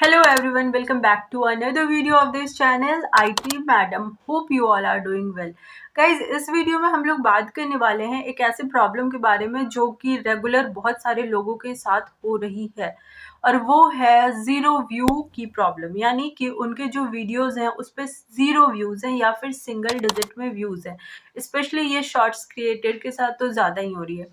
Hello everyone, welcome back to another video of this channel IT Madam. Hope you all are doing well. Guys, इस video में हम लोग बात करने वाले हैं एक ऐसे प्रॉब्लम के बारे में जो कि रेगुलर बहुत सारे लोगों के साथ हो रही है और वो है ज़ीरो व्यू की प्रॉब्लम। यानी कि उनके जो वीडियोस हैं उस पर ज़ीरो व्यूज़ हैं या फिर सिंगल डिजिट में व्यूज़ हैं। स्पेशली ये शॉर्ट्स क्रिएटर के साथ तो ज़्यादा ही हो रही है।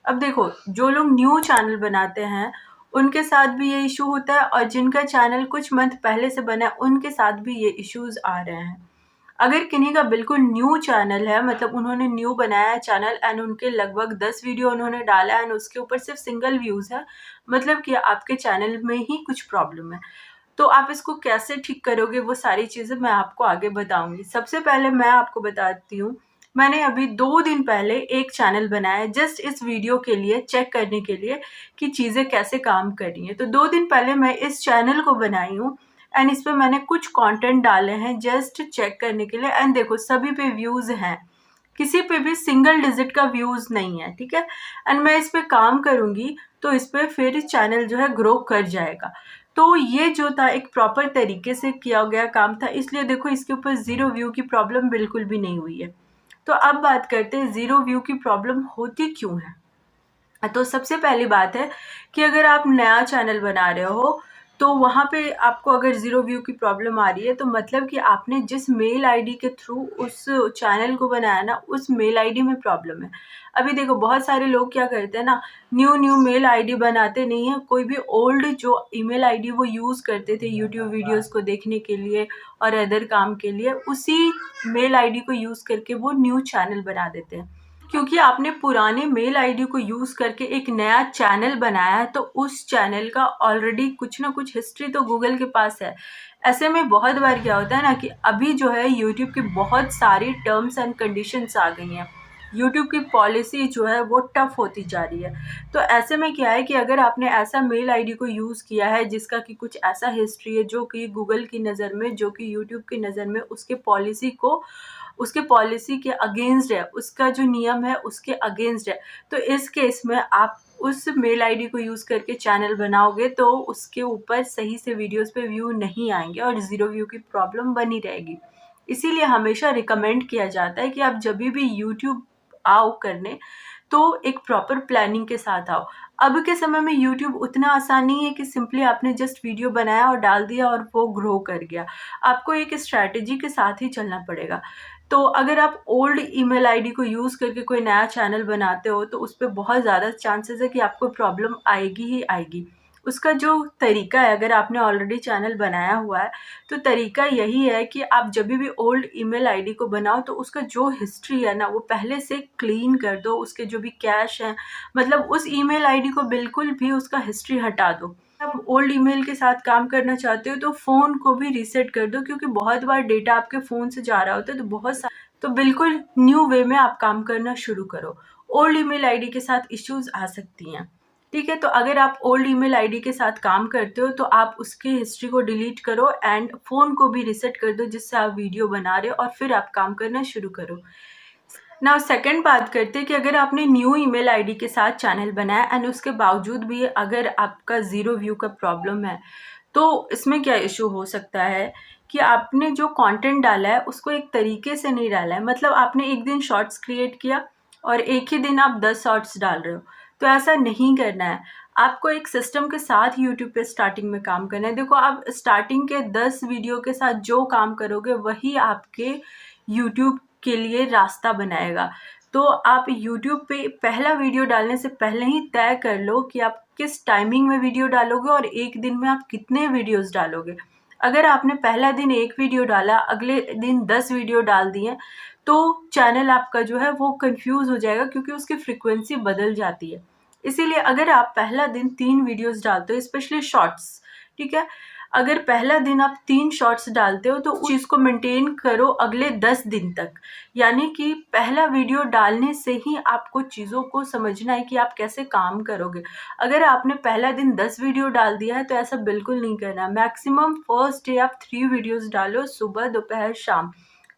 अब देखो, जो लोग न्यू चैनल बनाते हैं उनके साथ भी ये इशू होता है और जिनका चैनल कुछ मंथ पहले से बना है उनके साथ भी ये इश्यूज आ रहे हैं। अगर किन्हीं का बिल्कुल न्यू चैनल है, मतलब उन्होंने न्यू बनाया है चैनल एंड उनके लगभग 10 वीडियो उन्होंने डाला है एंड उसके ऊपर सिर्फ सिंगल व्यूज है, मतलब कि आपके चैनल में ही कुछ प्रॉब्लम है। तो आप इसको कैसे ठीक करोगे, वो सारी चीज़ें मैं आपको आगे बताऊंगी। सबसे पहले मैं आपको बताती हूँ, मैंने अभी 2 दिन पहले एक चैनल बनाया है जस्ट इस वीडियो के लिए, चेक करने के लिए कि चीज़ें कैसे काम कर रही हैं। तो 2 दिन पहले मैं इस चैनल को बनाई हूँ एंड इस पर मैंने कुछ कंटेंट डाले हैं जस्ट चेक करने के लिए एंड देखो सभी पे व्यूज़ हैं, किसी पे भी सिंगल डिजिट का व्यूज़ नहीं है, ठीक है। एंड मैं इस पे काम करूँगी तो इस पे फिर चैनल जो है ग्रो कर जाएगा। तो ये जो था एक प्रॉपर तरीके से किया गया काम था, इसलिए देखो इसके ऊपर ज़ीरो व्यू की प्रॉब्लम बिल्कुल भी नहीं हुई है। तो अब बात करते हैं ज़ीरो व्यू की प्रॉब्लम होती क्यों है। तो सबसे पहली बात है कि अगर आप नया चैनल बना रहे हो तो वहाँ पे आपको अगर ज़ीरो व्यू की प्रॉब्लम आ रही है तो मतलब कि आपने जिस मेल आईडी के थ्रू उस चैनल को बनाया ना, उस मेल आईडी में प्रॉब्लम है। अभी देखो बहुत सारे लोग क्या करते हैं ना, न्यू मेल आईडी बनाते नहीं है, कोई भी ओल्ड जो ईमेल आईडी वो यूज़ करते थे यूट्यूब वीडियोस को देखने के लिए और अदर काम के लिए, उसी मेल आईडी को यूज़ करके वो न्यू चैनल बना देते हैं। क्योंकि आपने पुराने मेल आईडी को यूज़ करके एक नया चैनल बनाया है तो उस चैनल का ऑलरेडी कुछ ना कुछ हिस्ट्री तो गूगल के पास है। ऐसे में बहुत बार क्या होता है ना कि अभी जो है यूट्यूब की बहुत सारी टर्म्स एंड कंडीशंस आ गई हैं, यूट्यूब की पॉलिसी जो है वो टफ होती जा रही है। तो ऐसे में क्या है कि अगर आपने ऐसा मेल आईडी को यूज़ किया है जिसका कि कुछ ऐसा हिस्ट्री है जो कि गूगल की नज़र में, जो कि यूट्यूब की नज़र में उसके पॉलिसी के अगेंस्ट है, उसका जो नियम है उसके अगेंस्ट है, तो इस केस में आप उस मेल आईडी को यूज़ करके चैनल बनाओगे तो उसके ऊपर सही से वीडियोस पे व्यू नहीं आएंगे और ज़ीरो व्यू की प्रॉब्लम बनी रहेगी। इसीलिए हमेशा रिकमेंड किया जाता है कि आप जब भी यूट्यूब आओ करने तो एक प्रॉपर प्लानिंग के साथ आओ। अब के समय में यूट्यूब उतना आसान नहीं है कि सिंपली आपने जस्ट वीडियो बनाया और डाल दिया और वो ग्रो कर गया। आपको एक स्ट्रैटेजी के साथ ही चलना पड़ेगा। तो अगर आप ओल्ड ईमेल आईडी को यूज़ करके कोई नया चैनल बनाते हो तो उस पे बहुत ज़्यादा चांसेस है कि आपको प्रॉब्लम आएगी ही आएगी। उसका जो तरीका है, अगर आपने ऑलरेडी चैनल बनाया हुआ है तो तरीका यही है कि आप जब भी ओल्ड ईमेल आईडी को बनाओ तो उसका जो हिस्ट्री है ना वो पहले से क्लीन कर दो, उसके जो भी कैश हैं, मतलब उस ईमेल आईडी को बिल्कुल भी उसका हिस्ट्री हटा दो। आप ओल्ड ईमेल के साथ काम करना चाहते हो तो फ़ोन को भी रीसेट कर दो, क्योंकि बहुत बार डेटा आपके फ़ोन से जा रहा होता है तो बिल्कुल न्यू वे में आप काम करना शुरू करो। ओल्ड ईमेल आईडी के साथ इश्यूज आ सकती हैं, ठीक है। तो अगर आप ओल्ड ईमेल आईडी के साथ काम करते हो तो आप उसकी हिस्ट्री को डिलीट करो एंड फ़ोन को भी रीसेट कर दो जिससे आप वीडियो बना रहे हो और फिर आप काम करना शुरू करो। नाउ सेकंड बात करते हैं कि अगर आपने न्यू ईमेल आईडी के साथ चैनल बनाया एंड उसके बावजूद भी अगर आपका ज़ीरो व्यू का प्रॉब्लम है तो इसमें क्या इशू हो सकता है कि आपने जो कंटेंट डाला है उसको एक तरीके से नहीं डाला है। मतलब आपने एक दिन शॉर्ट्स क्रिएट किया और एक ही दिन आप 10 शॉर्ट्स डाल रहे हो, तो ऐसा नहीं करना है। आपको एक सिस्टम के साथ यूट्यूब पे स्टार्टिंग में काम करना है। देखो, आप स्टार्टिंग के 10 वीडियो के साथ जो काम करोगे वही आपके यूट्यूब के लिए रास्ता बनाएगा। तो आप यूट्यूब पे पहला वीडियो डालने से पहले ही तय कर लो कि आप किस टाइमिंग में वीडियो डालोगे और एक दिन में आप कितने वीडियोस डालोगे। अगर आपने पहला दिन एक वीडियो डाला, अगले दिन 10 वीडियो डाल दिए, तो चैनल आपका जो है वो कंफ्यूज हो जाएगा, क्योंकि उसकी फ्रीक्वेंसी बदल जाती है। इसीलिए अगर आप पहला दिन 3 वीडियोस डालते हो, स्पेशली शॉर्ट्स, ठीक है, अगर पहला दिन आप 3 शॉर्ट्स डालते हो तो उस चीज़ को मेंटेन करो अगले 10 दिन तक। यानी कि पहला वीडियो डालने से ही आपको चीज़ों को समझना है कि आप कैसे काम करोगे। अगर आपने पहला दिन 10 वीडियो डाल दिया है तो ऐसा बिल्कुल नहीं करना। मैक्सिमम फर्स्ट डे आप 3 वीडियोस डालो, सुबह, दोपहर, शाम,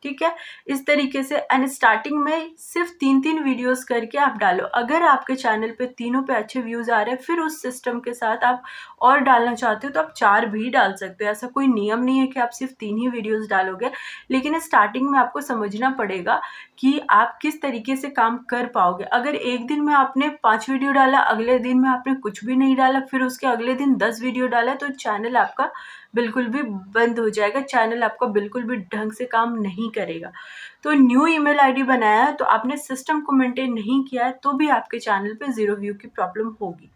ठीक है। इस तरीके से एंड स्टार्टिंग में सिर्फ 3-3 वीडियोस करके आप डालो। अगर आपके चैनल पे तीनों पे अच्छे व्यूज़ आ रहे हैं, फिर उस सिस्टम के साथ आप और डालना चाहते हो तो आप 4 भी डाल सकते हो। ऐसा कोई नियम नहीं है कि आप सिर्फ 3 ही वीडियोस डालोगे, लेकिन स्टार्टिंग में आपको समझना पड़ेगा कि आप किस तरीके से काम कर पाओगे। अगर एक दिन में आपने 5 वीडियो डाला, अगले दिन में आपने कुछ भी नहीं डाला, फिर उसके अगले दिन 10 वीडियो डाला, तो चैनल आपका बिल्कुल भी बंद हो जाएगा, चैनल आपका बिल्कुल भी ढंग से काम नहीं करेगा। तो न्यू ईमेल आईडी बनाया है तो आपने सिस्टम को मेंटेन नहीं किया है, तो भी आपके चैनल पे 0 व्यू की प्रॉब्लम होगी।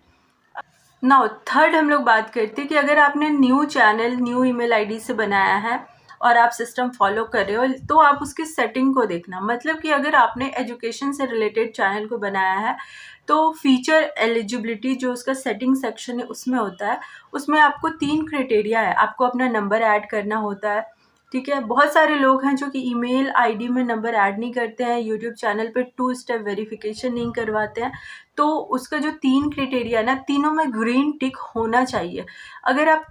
नाउ थर्ड हम लोग बात करते हैं कि अगर आपने new channel new email ID से बनाया है और आप सिस्टम फॉलो कर रहे हो, तो आप उसकी सेटिंग को देखना। मतलब कि अगर आपने एजुकेशन से रिलेटेड चैनल को बनाया है तो फीचर एलिजिबिलिटी जो उसका सेटिंग सेक्शन है उसमें होता है, उसमें आपको 3 क्राइटेरिया है। आपको अपना नंबर ऐड करना होता है, ठीक है। बहुत सारे लोग हैं जो कि ईमेल आईडी में नंबर ऐड नहीं करते हैं, यूट्यूब चैनल पे 2 स्टेप वेरिफिकेशन नहीं करवाते हैं। तो उसका जो 3 क्राइटेरिया ना, तीनों में ग्रीन टिक होना चाहिए। अगर आप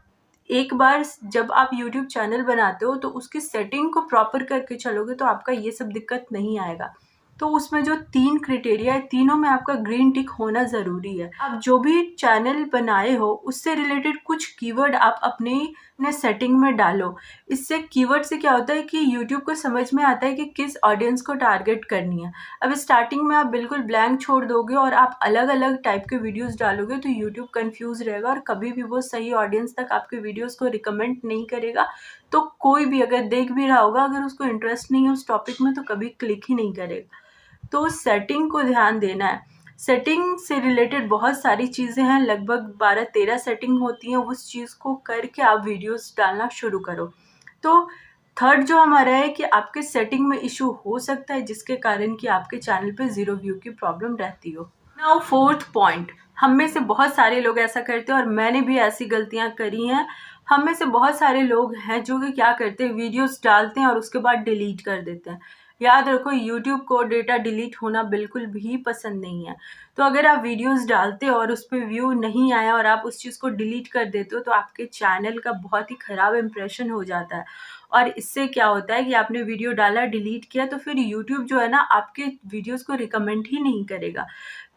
एक बार जब आप यूट्यूब चैनल बनाते हो तो उसकी सेटिंग को प्रॉपर करके चलोगे तो आपका ये सब दिक्कत नहीं आएगा। तो उसमें जो 3 क्राइटेरिया है, तीनों में आपका ग्रीन टिक होना ज़रूरी है। आप जो भी चैनल बनाए हो उससे रिलेटेड कुछ कीवर्ड आप अपने सेटिंग में डालो। इससे कीवर्ड से क्या होता है कि यूट्यूब को समझ में आता है कि किस ऑडियंस को टारगेट करनी है। अब स्टार्टिंग में आप बिल्कुल ब्लैंक छोड़ दोगे और आप अलग अलग टाइप के वीडियोस डालोगे तो यूट्यूब कंफ्यूज रहेगा और कभी भी वो सही ऑडियंस तक आपके वीडियोस को रिकमेंड नहीं करेगा। तो कोई भी अगर देख भी रहा होगा, अगर उसको इंटरेस्ट नहीं है उस टॉपिक में, तो कभी क्लिक ही नहीं करेगा। तो सेटिंग को ध्यान देना है। सेटिंग से रिलेटेड बहुत सारी चीज़ें हैं, लगभग 12-13 सेटिंग होती हैं। उस चीज़ को करके आप वीडियोस डालना शुरू करो। तो थर्ड जो हमारा है कि आपके सेटिंग में इशू हो सकता है जिसके कारण कि आपके चैनल पे 0 व्यू की प्रॉब्लम रहती हो। नाउ फोर्थ पॉइंट, हम में से बहुत सारे लोग ऐसा करते हैं और मैंने भी ऐसी गलतियां करी हैं। हम में से बहुत सारे लोग हैं जो कि क्या करते हैं, वीडियोस डालते हैं और उसके बाद डिलीट कर देते हैं। याद रखो, यूट्यूब को डेटा डिलीट होना बिल्कुल भी पसंद नहीं है। तो अगर आप वीडियोस डालते हो और उस पर व्यू नहीं आया और आप उस चीज़ को डिलीट कर देते हो तो आपके चैनल का बहुत ही ख़राब इंप्रेशन हो जाता है। और इससे क्या होता है कि आपने वीडियो डाला, डिलीट किया, तो फिर यूट्यूब जो है ना आपके वीडियोस को रिकमेंड ही नहीं करेगा।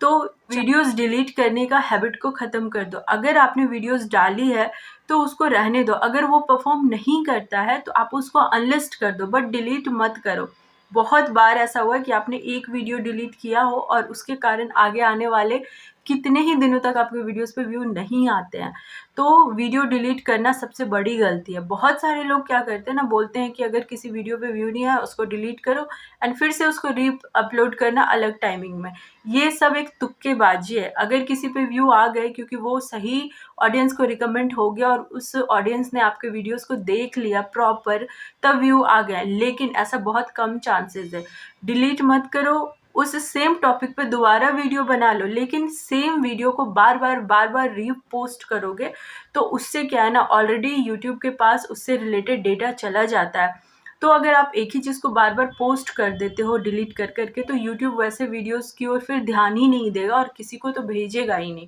तो वीडियोस डिलीट करने का हैबिट को ख़त्म कर दो। अगर आपने वीडियोस डाली है तो उसको रहने दो। अगर वो परफॉर्म नहीं करता है तो आप उसको अनलिस्ट कर दो, बट डिलीट मत करो। बहुत बार ऐसा हुआ है कि आपने एक वीडियो डिलीट किया हो और उसके कारण आगे आने वाले कितने ही दिनों तक आपके वीडियोस पे व्यू नहीं आते हैं। तो वीडियो डिलीट करना सबसे बड़ी गलती है। बहुत सारे लोग क्या करते हैं ना, बोलते हैं कि अगर किसी वीडियो पे व्यू नहीं आया उसको डिलीट करो एंड फिर से उसको री अपलोड करना अलग टाइमिंग में। ये सब एक तुक्केबाजी है। अगर किसी पे व्यू आ गए क्योंकि वो सही ऑडियंस को रिकमेंड हो गया और उस ऑडियंस ने आपके वीडियोस को देख लिया प्रॉपर, तब व्यू आ गया, लेकिन ऐसा बहुत कम चांसेस है। डिलीट मत करो, उस सेम टॉपिक पे दोबारा वीडियो बना लो, लेकिन सेम वीडियो को बार बार रीपोस्ट करोगे तो उससे क्या है ना, ऑलरेडी यूट्यूब के पास उससे रिलेटेड डेटा चला जाता है। तो अगर आप एक ही चीज़ को बार बार पोस्ट कर देते हो डिलीट कर करके, तो यूट्यूब वैसे वीडियोस की ओर फिर ध्यान ही नहीं देगा और किसी को तो भेजेगा ही नहीं।